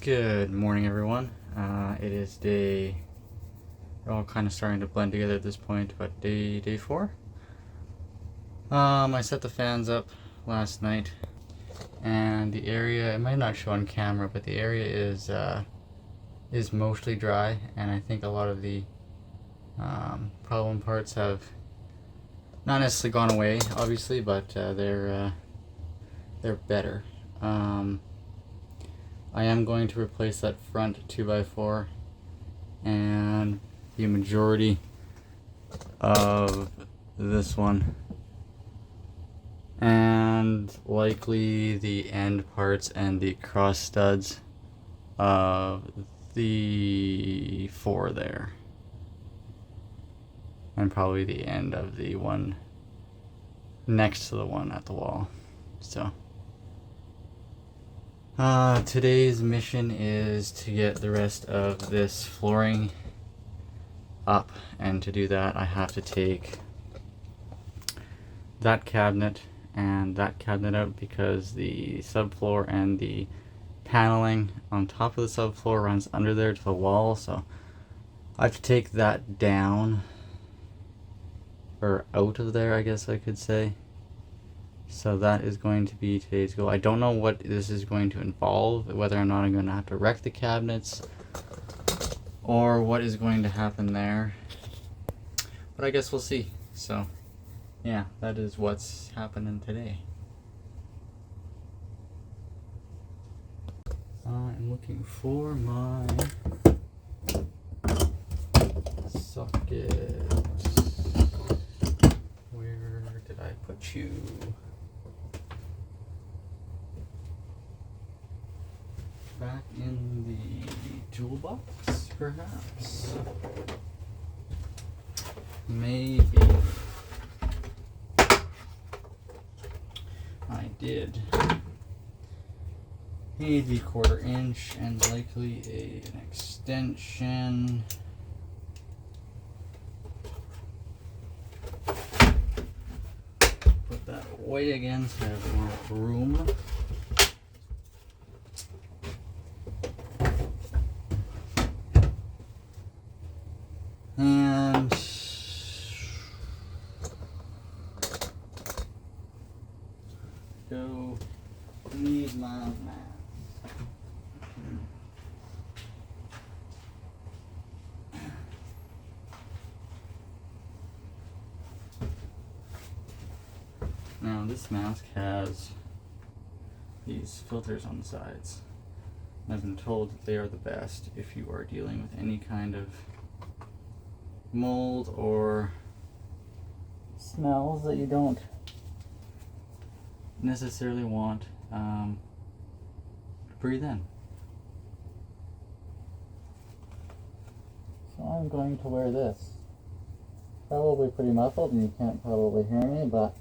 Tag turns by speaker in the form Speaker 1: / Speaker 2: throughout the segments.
Speaker 1: Good morning, everyone. It is day. They're all kind of starting to blend together at this point, but day 4. I set the fans up last night, and the area, it might not show on camera, but the area is mostly dry, and I think a lot of the problem parts have not necessarily gone away, obviously, but they're better. I am going to replace that front 2x4 and the majority of this one, and likely the end parts and the cross studs of the 4 there, and probably the end of the one next to the one at the wall. So today's mission is to get the rest of this flooring up, and to do that I have to take that cabinet and that cabinet out because the subfloor and the paneling on top of the subfloor runs under there to the wall, so I have to take that down, or out of there, I guess I could say. So that is going to be today's goal. I don't know what this is going to involve, whether or not I'm going to have to wreck the cabinets or what is going to happen there, but I guess we'll see. So yeah, that is what's happening today. I'm looking for my socket. Where did I put you? Back in the toolbox, perhaps? Maybe. I did need the 1/4 inch and likely an extension. Put that away again so I have more room. And go need my mask. Now this mask has these filters on the sides. I've been told that they are the best if you are dealing with any kind of mold or smells that you don't necessarily want to breathe in. So I'm going to wear this. Probably pretty muffled and you can't probably hear me, but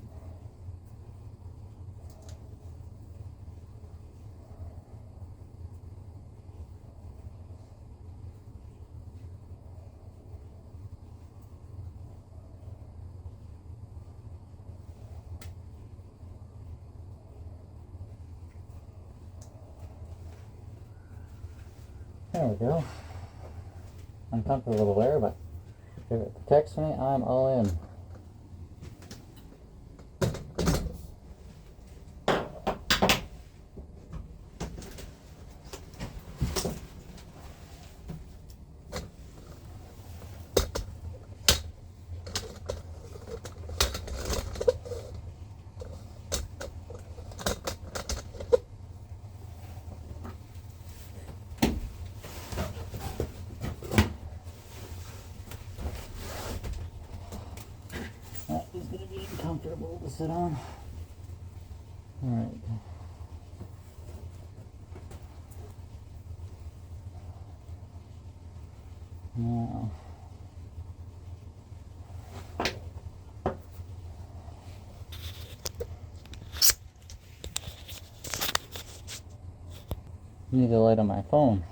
Speaker 1: there we go. Uncomfortable to wear, but if it protects me, I'm all in. That is going to be uncomfortable to sit on. Alright. Now, I need the light on my phone.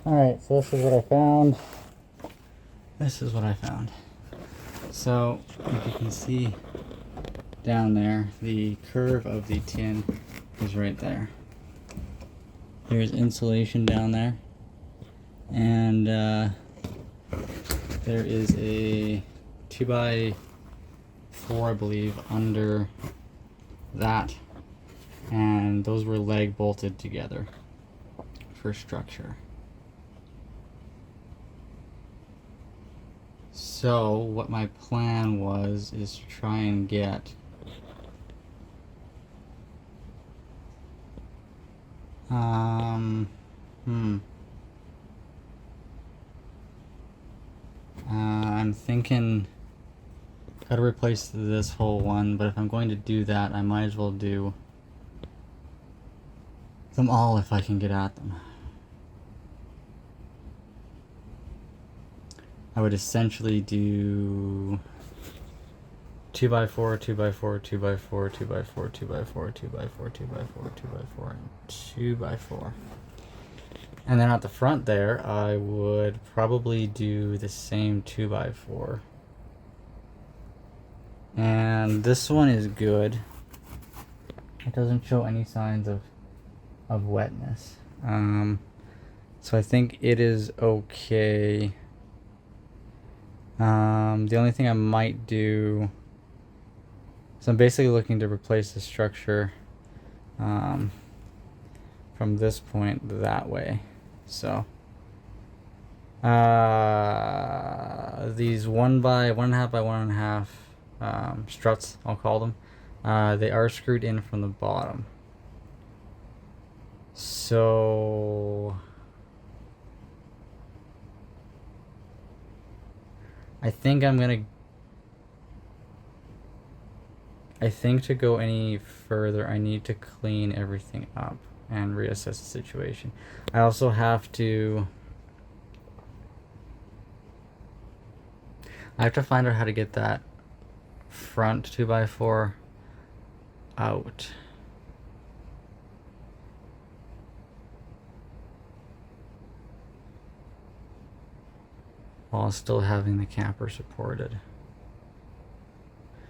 Speaker 1: Alright, so this is what I found. This is what I found. So, if you can see down there, the curve of the tin is right there. There's insulation down there. And there is a 2x4, I believe, under that. And those were leg bolted together for structure. So what my plan was is to try and get I'm thinking gotta replace this whole one, but if I'm going to do that, I might as well do them all if I can get at them. I would essentially do 2x4, 2x4, 2x4, 2x4, 2x4, 2x4, 2x4, 2x4, and 2x4. And then at the front there, I would probably do the same 2x4. And this one is good. It doesn't show any signs of wetness. So I think it is okay. The only thing I might do, so I'm basically looking to replace the structure from this point that way. So these 1 by 1.5 by 1.5 struts, I'll call them, they are screwed in from the bottom. So I think to go any further, I need to clean everything up and reassess the situation. I also have to find out how to get that front 2x4 out. While still having the camper supported.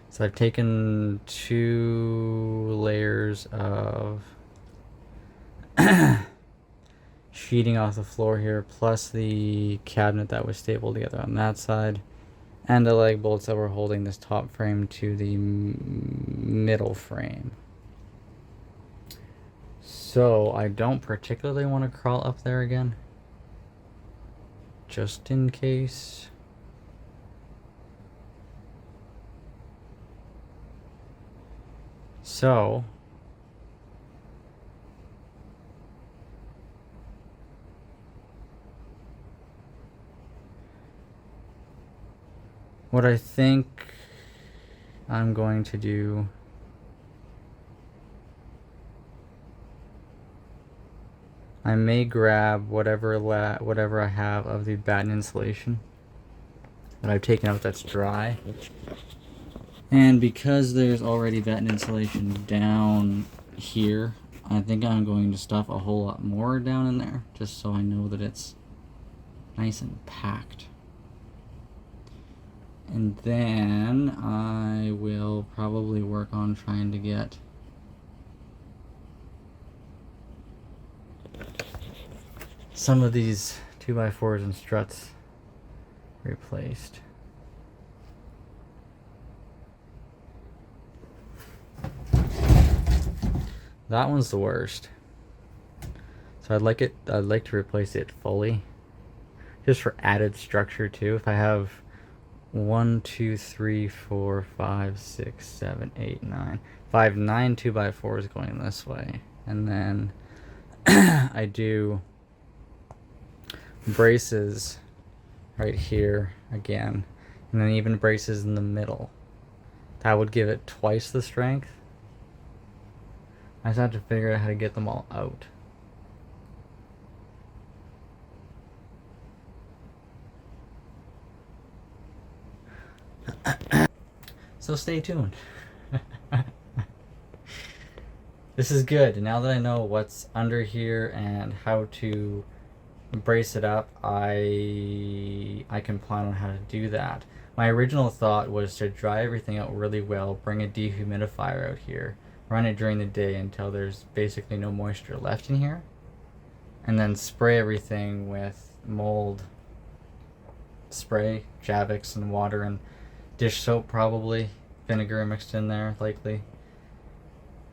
Speaker 1: So I've taken 2 layers of sheeting off the floor here, plus the cabinet that was stapled together on that side, and the leg bolts that were holding this top frame to the middle frame. So I don't particularly want to crawl up there again, just in case. So what I think I'm going to do, I may grab whatever I have of the batten insulation that I've taken out that's dry. And because there's already batten insulation down here, I think I'm going to stuff a whole lot more down in there, just so I know that it's nice and packed. And then I will probably work on trying to get some of these 2x4s and struts replaced. That one's the worst. So I'd like to replace it fully, just for added structure too. If I have 1, 2, 3, 4, 5, 6, 7, 8, 9. If I have 9 2x4s going this way, and then I do braces right here again, and then even braces in the middle, that would give it twice the strength. I just have to figure out how to get them all out. So stay tuned. This is good. Now that I know what's under here and how to brace it up, I can plan on how to do that. My original thought was to dry everything out really well, bring a dehumidifier out here, run it during the day until there's basically no moisture left in here, and then spray everything with mold spray, Javix and water and dish soap, probably vinegar mixed in there likely,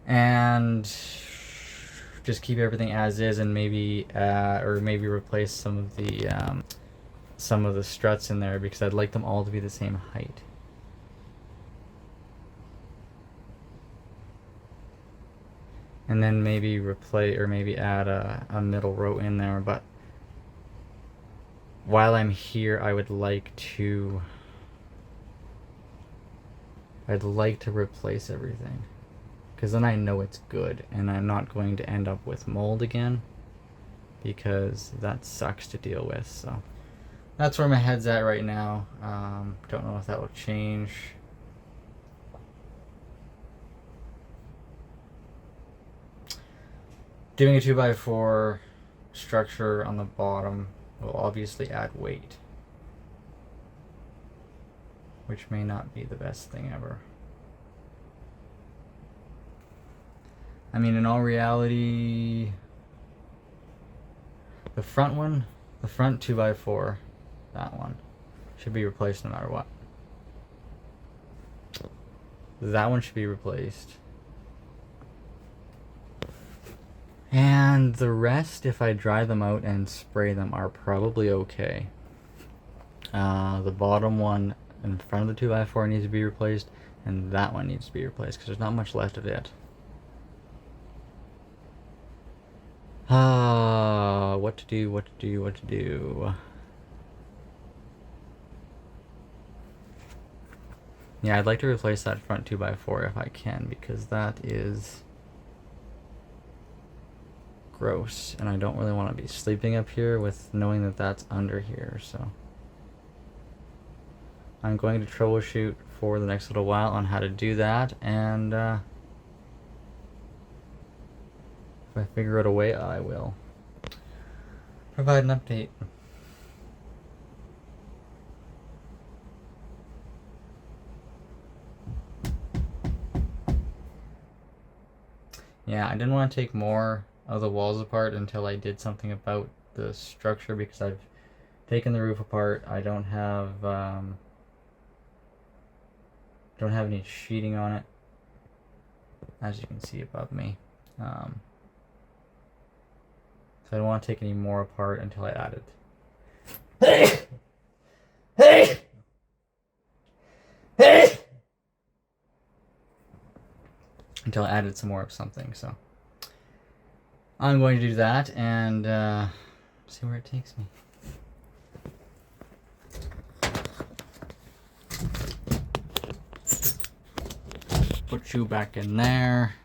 Speaker 1: and just keep everything as is, and maybe replace some of the struts in there, because I'd like them all to be the same height. And then maybe add a middle row in there. But while I'm here, I'd like to replace everything, because then I know it's good and I'm not going to end up with mold again, because that sucks to deal with. So that's where my head's at right now. Don't know if that will change. Doing a 2x4 structure on the bottom will obviously add weight, which may not be the best thing ever. I mean, in all reality, the front 2x4, that one, should be replaced no matter what. That one should be replaced. And the rest, if I dry them out and spray them, are probably okay. The bottom one in front of the 2x4 needs to be replaced, and that one needs to be replaced, because there's not much left of it. What to do. Yeah, I'd like to replace that front 2x4 if I can, because that is gross, and I don't really want to be sleeping up here with knowing that that's under here. So I'm going to troubleshoot for the next little while on how to do that, and if I figure out a way, I will provide an update. Yeah, I didn't want to take more of the walls apart until I did something about the structure, because I've taken the roof apart. I don't have any sheeting on it, as you can see above me. So I don't want to take any more apart until I add it. Until I added some more of something. So I'm going to do that and see where it takes me. Put you back in there.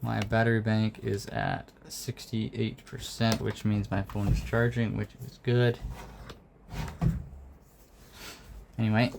Speaker 1: My battery bank is at 68%, which means my phone is charging, which is good. Anyway.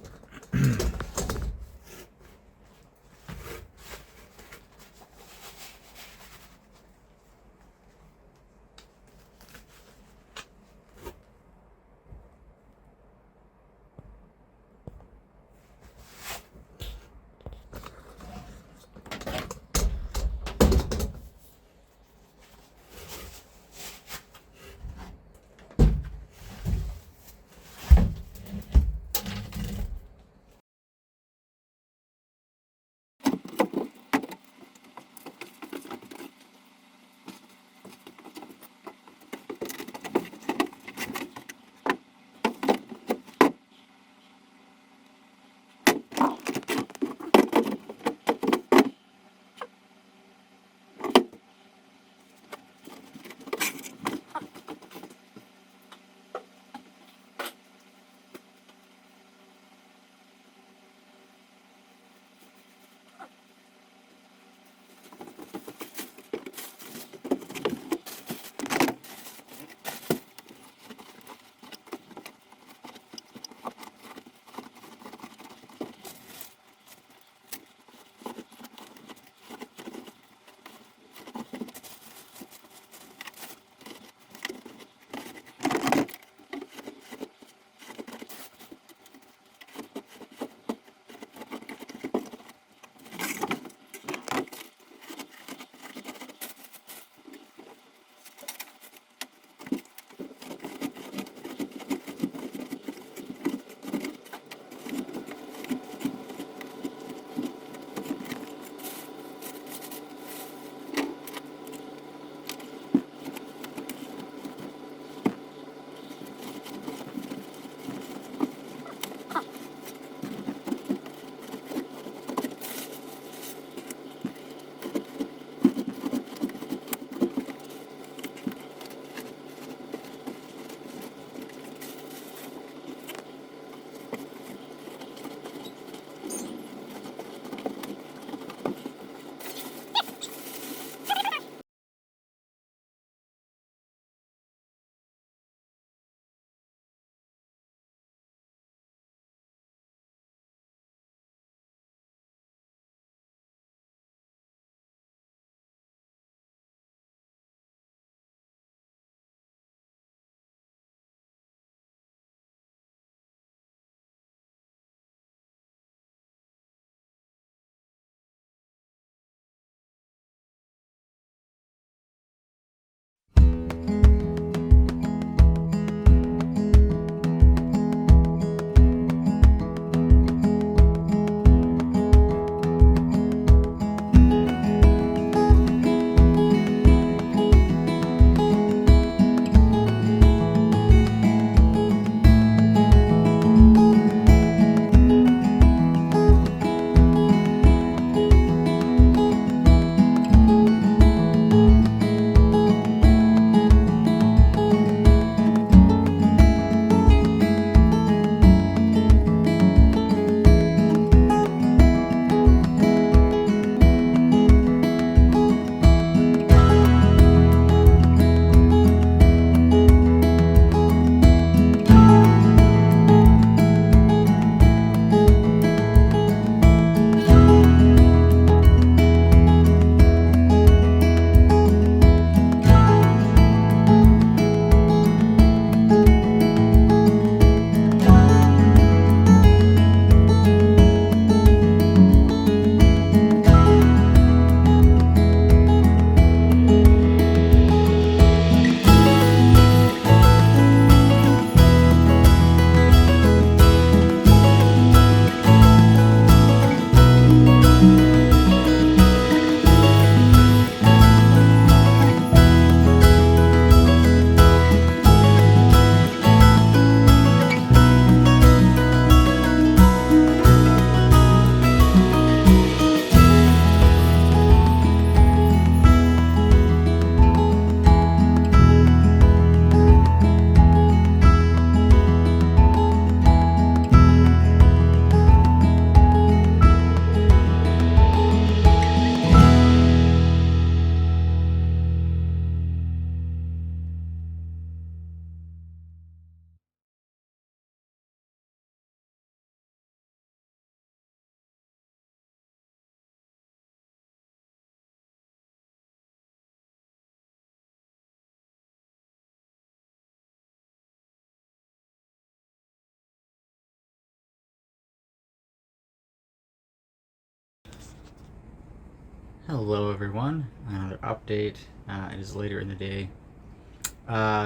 Speaker 1: Hello everyone, another update. It is later in the day.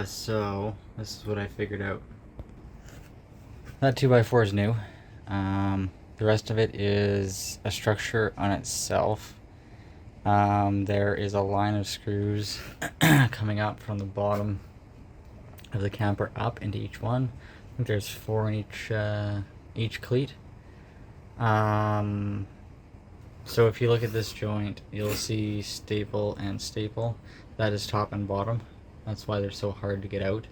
Speaker 1: So this is what I figured out. That 2x4 is new. The rest of it is a structure on itself. There is a line of screws coming up from the bottom of the camper up into each one. I think there's 4 in each cleat. So if you look at this joint, you'll see staple and staple. That is top and bottom. That's why they're so hard to get out.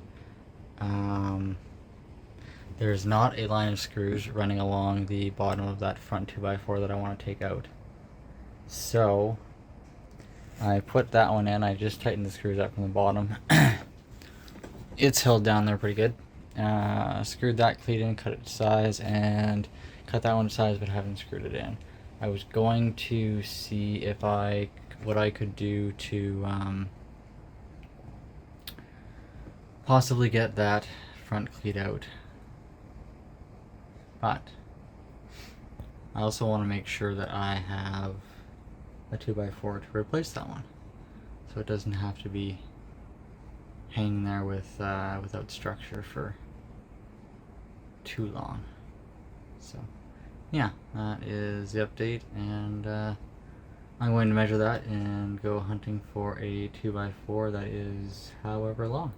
Speaker 1: There's not a line of screws running along the bottom of that front 2x4 that I want to take out. So I put that one in. I just tightened the screws up from the bottom. It's held down there pretty good. Screwed that cleat in, cut it to size, and cut that one to size, but haven't screwed it in. I was going to see if what I could do to possibly get that front cleat out, but I also want to make sure that I have a 2x4 to replace that one, so it doesn't have to be hanging there without structure for too long. So yeah, that is the update, and I'm going to measure that and go hunting for a 2x4 that is however long.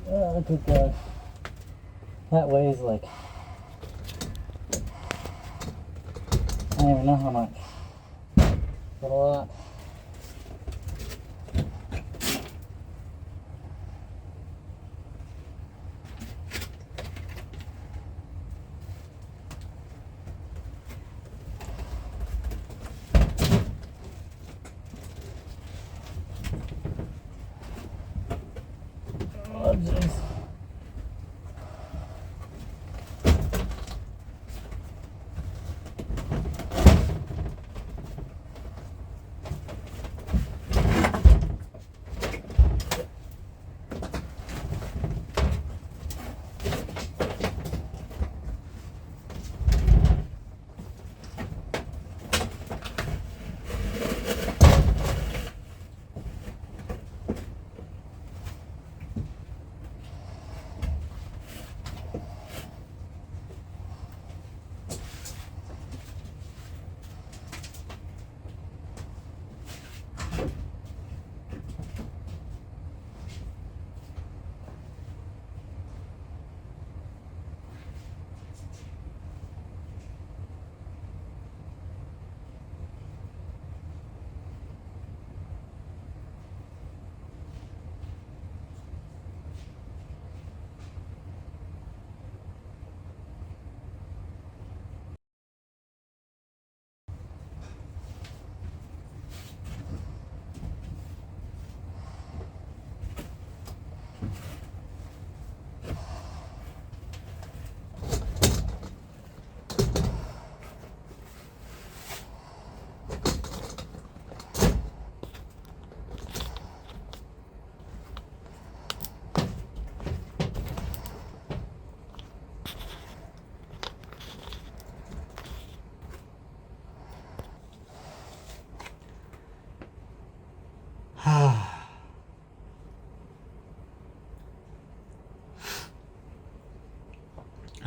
Speaker 1: Look at that. That weighs like, I don't even know how much. But a lot. Oh, jeez.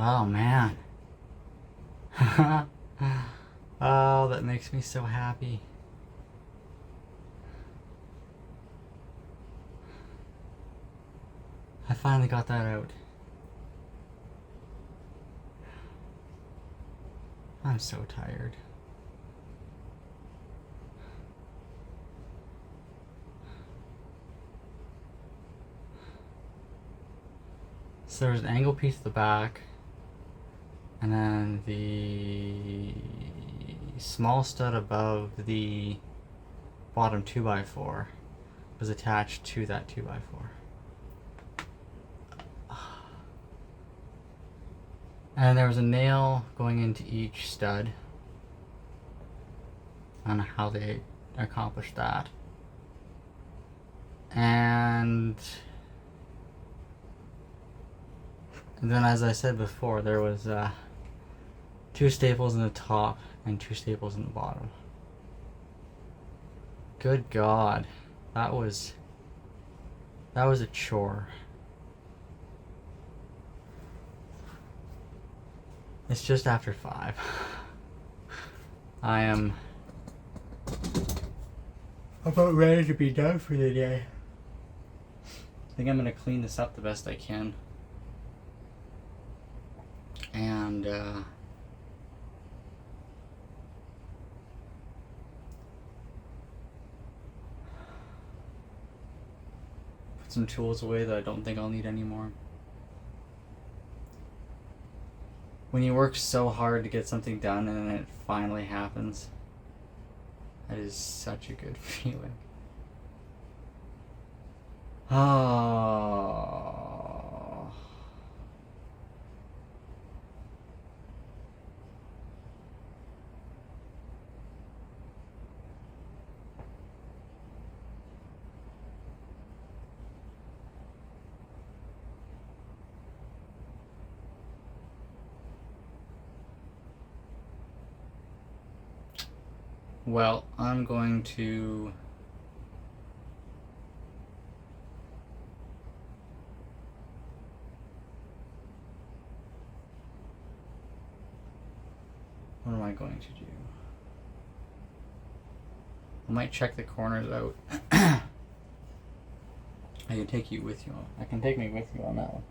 Speaker 1: Oh man. Oh, that makes me so happy. I finally got that out. I'm so tired. So there's an angle piece at the back, and then the small stud above the bottom 2x4 was attached to that 2x4. And there was a nail going into each stud. I don't know how they accomplished that. And then, as I said before, there was 2 staples in the top and 2 staples in the bottom. Good God, that was a chore. It's just after 5. I am about ready to be done for the day. I think I'm gonna clean this up the best I can. And put some tools away that I don't think I'll need anymore. When you work so hard to get something done and then it finally happens, that is such a good feeling. Oh. Well, I'm going to what am I going to do? I might check the corners out. I can take you with you. I can take me with you on that one.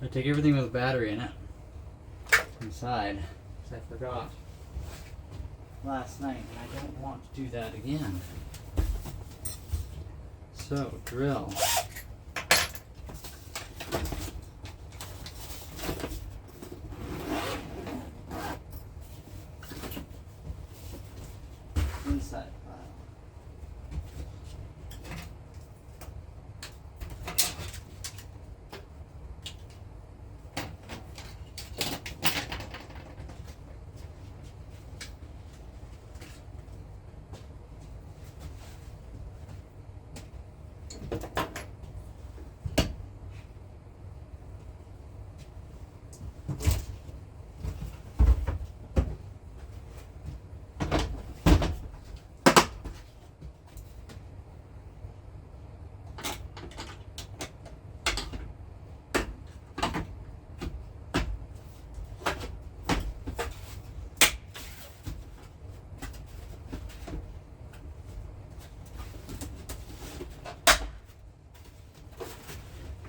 Speaker 1: I take everything with a battery in it inside, because I forgot last night, and I don't want to do that again. So, drill. Inside file.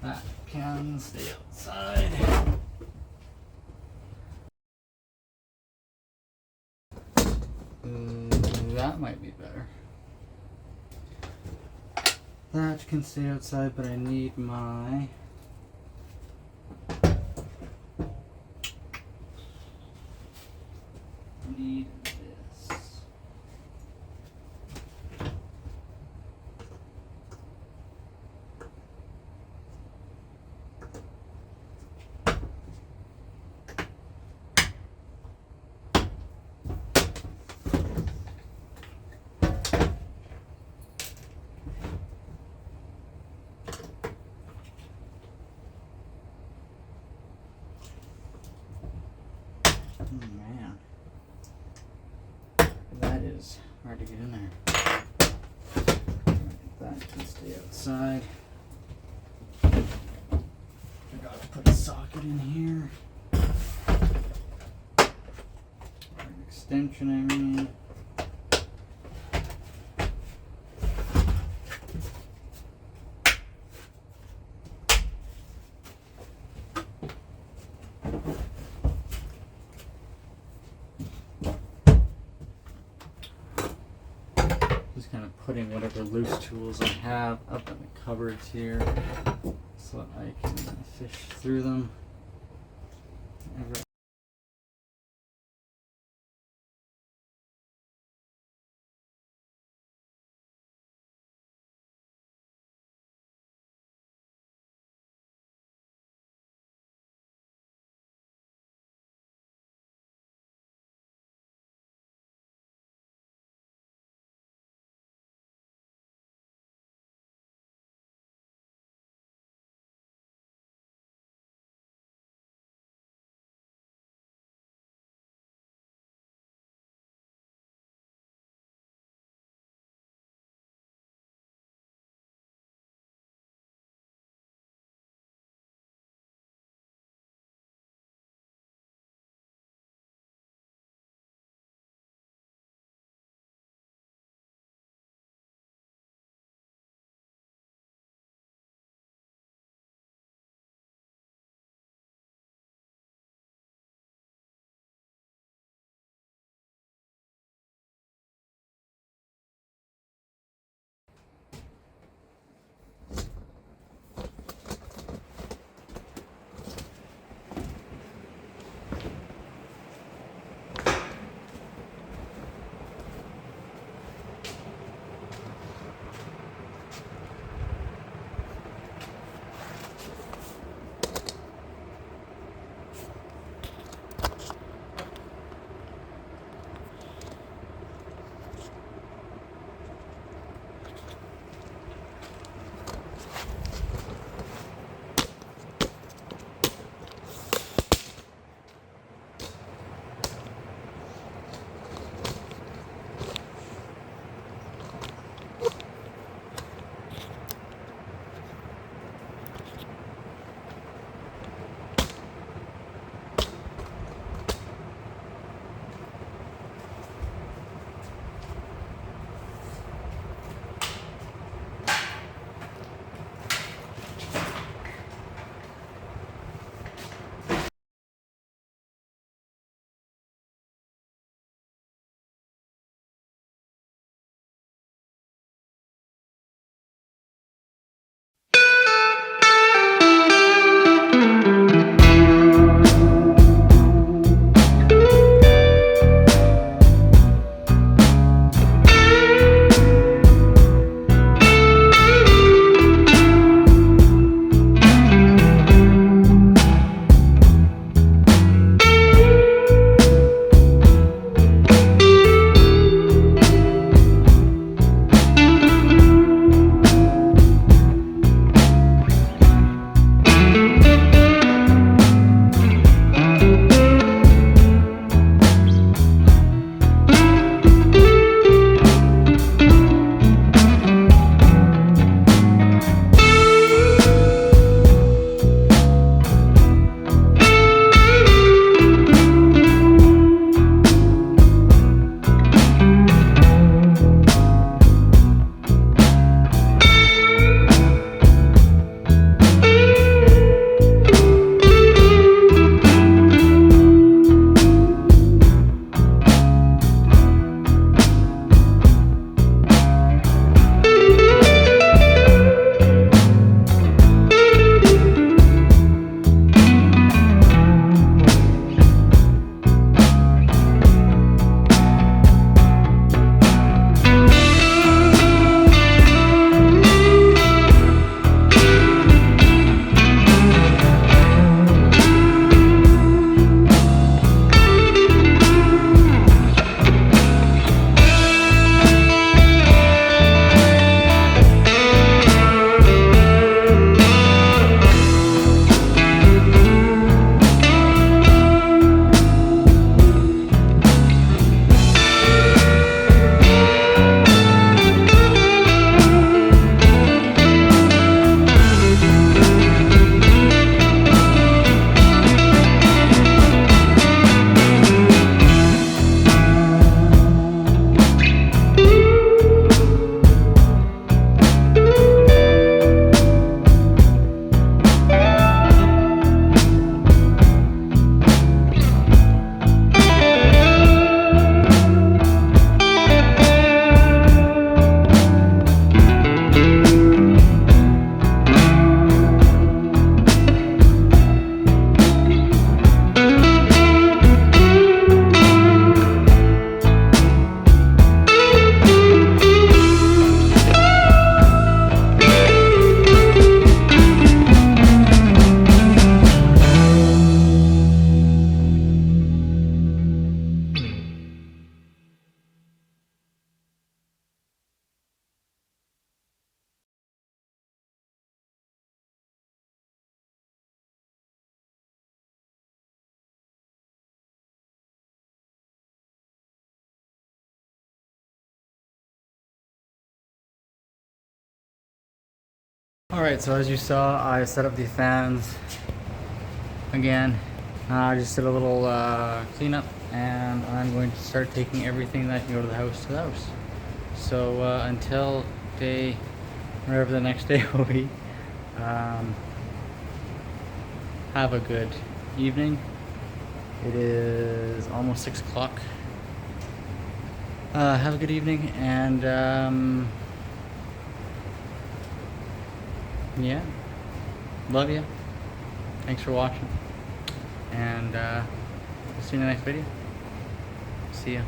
Speaker 1: That can stay outside. That might be better. That can stay outside, but I need my need this. Man, that is hard to get in there. That can stay outside. I gotta put a socket in here. An extension, I mean. putting whatever loose tools I have up in the cupboards here so that I can fish through them. Alright, so as you saw, I set up the fans again. I just did a little cleanup, and I'm going to start taking everything that can go to the house. So until day, whatever the next day will be, have a good evening. It is almost 6 o'clock. Have a good evening, and yeah, love you. Thanks for watching, and we'll see you in the next video. See ya.